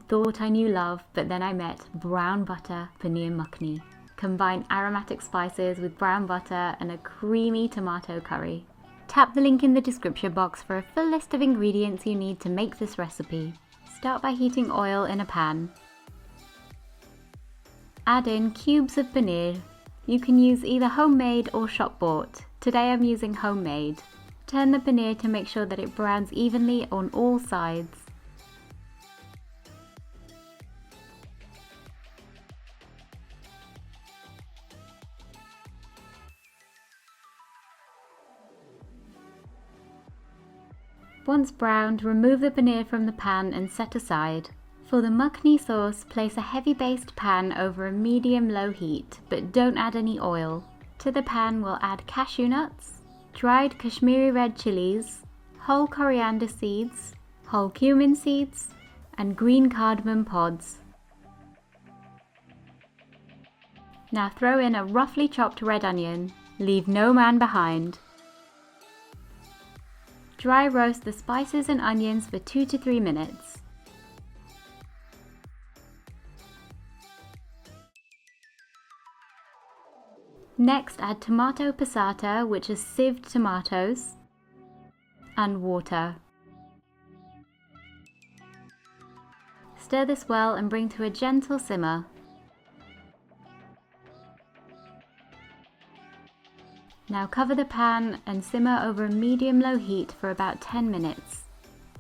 thought I knew love, but then I met Brown Butter Paneer Makhani. Combine aromatic spices with brown butter and a creamy tomato curry. Tap the link in the description box for a full list of ingredients you need to make this recipe. Start by heating oil in a pan. Add in cubes of paneer. You can use either homemade or shop-bought. Today I'm using homemade. Turn the paneer to make sure that it browns evenly on all sides. Once browned, remove the paneer from the pan and set aside. For the makhani sauce, place a heavy-based pan over a medium-low heat, but don't add any oil. To the pan we'll add cashew nuts, dried Kashmiri red chilies, whole coriander seeds, whole cumin seeds, and green cardamom pods. Now throw in a roughly chopped red onion. Leave no man behind. Dry roast the spices and onions for 2 to 3 minutes. Next, add tomato passata, which is sieved tomatoes, and water. Stir this well and bring to a gentle simmer. Now cover the pan and simmer over a medium-low heat for about 10 minutes.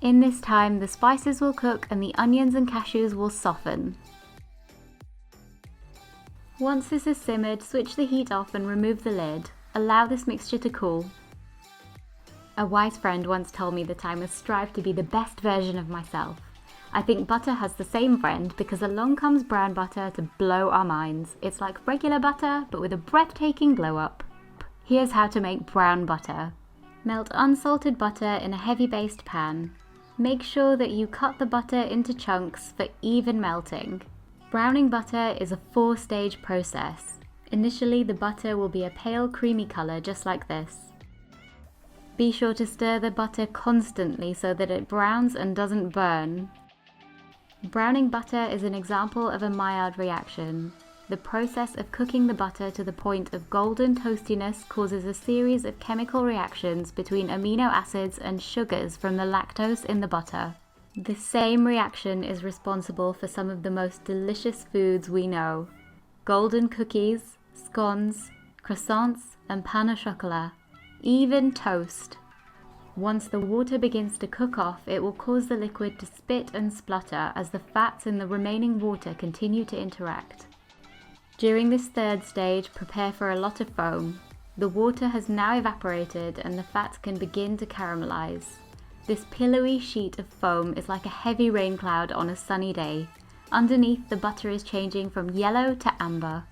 In this time, the spices will cook and the onions and cashews will soften. Once this is simmered, switch the heat off and remove the lid. Allow this mixture to cool. A wise friend once told me that I must strive to be the best version of myself. I think butter has the same friend because along comes brown butter to blow our minds. It's like regular butter, but with a breathtaking glow up. Here's how to make brown butter. Melt unsalted butter in a heavy-based pan. Make sure that you cut the butter into chunks for even melting. Browning butter is a 4-stage process. Initially, the butter will be a pale creamy colour just like this. Be sure to stir the butter constantly so that it browns and doesn't burn. Browning butter is an example of a Maillard reaction. The process of cooking the butter to the point of golden toastiness causes a series of chemical reactions between amino acids and sugars from the lactose in the butter. The same reaction is responsible for some of the most delicious foods we know: golden cookies, scones, croissants, and pain au chocolat, even toast. Once the water begins to cook off, it will cause the liquid to spit and splutter as the fats in the remaining water continue to interact. During this third stage, prepare for a lot of foam. The water has now evaporated and the fats can begin to caramelize. This pillowy sheet of foam is like a heavy rain cloud on a sunny day. Underneath, the butter is changing from yellow to amber.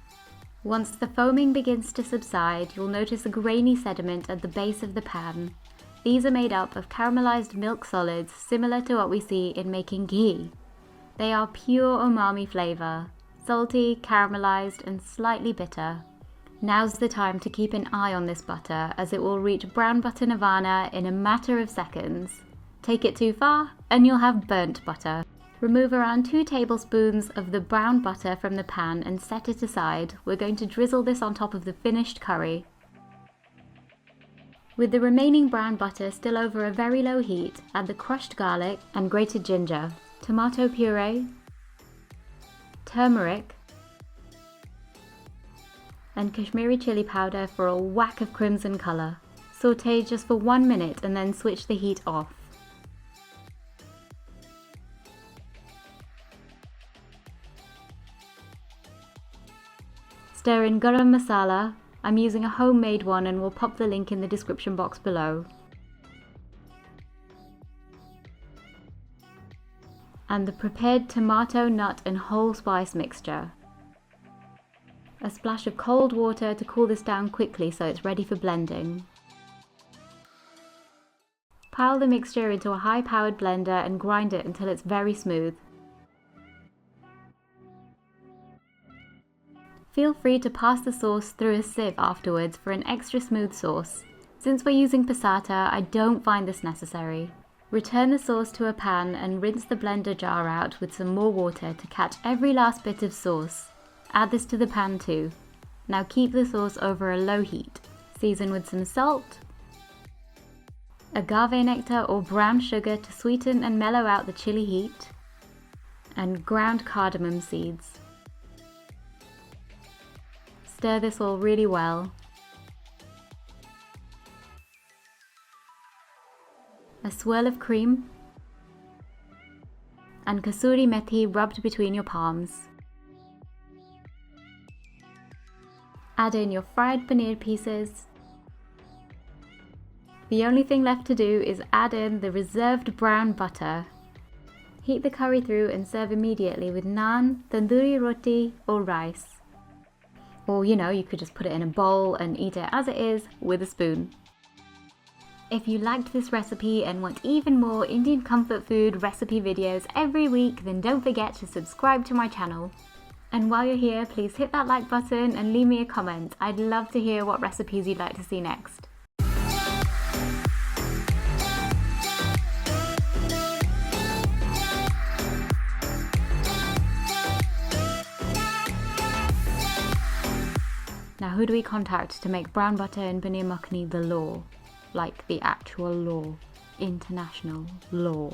Once the foaming begins to subside, you'll notice a grainy sediment at the base of the pan. These are made up of caramelized milk solids similar to what we see in making ghee. They are pure umami flavor. Salty, caramelized, and slightly bitter. Now's the time to keep an eye on this butter as it will reach brown butter nirvana in a matter of seconds. Take it too far and you'll have burnt butter. Remove around 2 tablespoons of the brown butter from the pan and set it aside. We're going to drizzle this on top of the finished curry. With the remaining brown butter still over a very low heat, add the crushed garlic and grated ginger, tomato puree, turmeric, and Kashmiri chili powder for a whack of crimson colour. Sauté just for 1 minute and then switch the heat off. Stir in garam masala. I'm using a homemade one and will pop the link in the description box below. And the prepared tomato, nut and whole spice mixture. A splash of cold water to cool this down quickly so it's ready for blending. Pile the mixture into a high-powered blender and grind it until it's very smooth. Feel free to pass the sauce through a sieve afterwards for an extra smooth sauce. Since we're using passata, I don't find this necessary. Return the sauce to a pan and rinse the blender jar out with some more water to catch every last bit of sauce. Add this to the pan too. Now keep the sauce over a low heat. Season with some salt, agave nectar or brown sugar to sweeten and mellow out the chili heat, and ground cardamom seeds. Stir this all really well. A swirl of cream, and kasuri methi rubbed between your palms. Add in your fried paneer pieces. The only thing left to do is add in the reserved brown butter. Heat the curry through and serve immediately with naan, tandoori roti or rice. Or you could just put it in a bowl and eat it as it is with a spoon. If you liked this recipe and want even more Indian comfort food recipe videos every week, then don't forget to subscribe to my channel. And while you're here, please hit that like button and leave me a comment. I'd love to hear what recipes you'd like to see next. Now who do we contact to make brown butter and paneer makhani the law? Like the actual law, international law.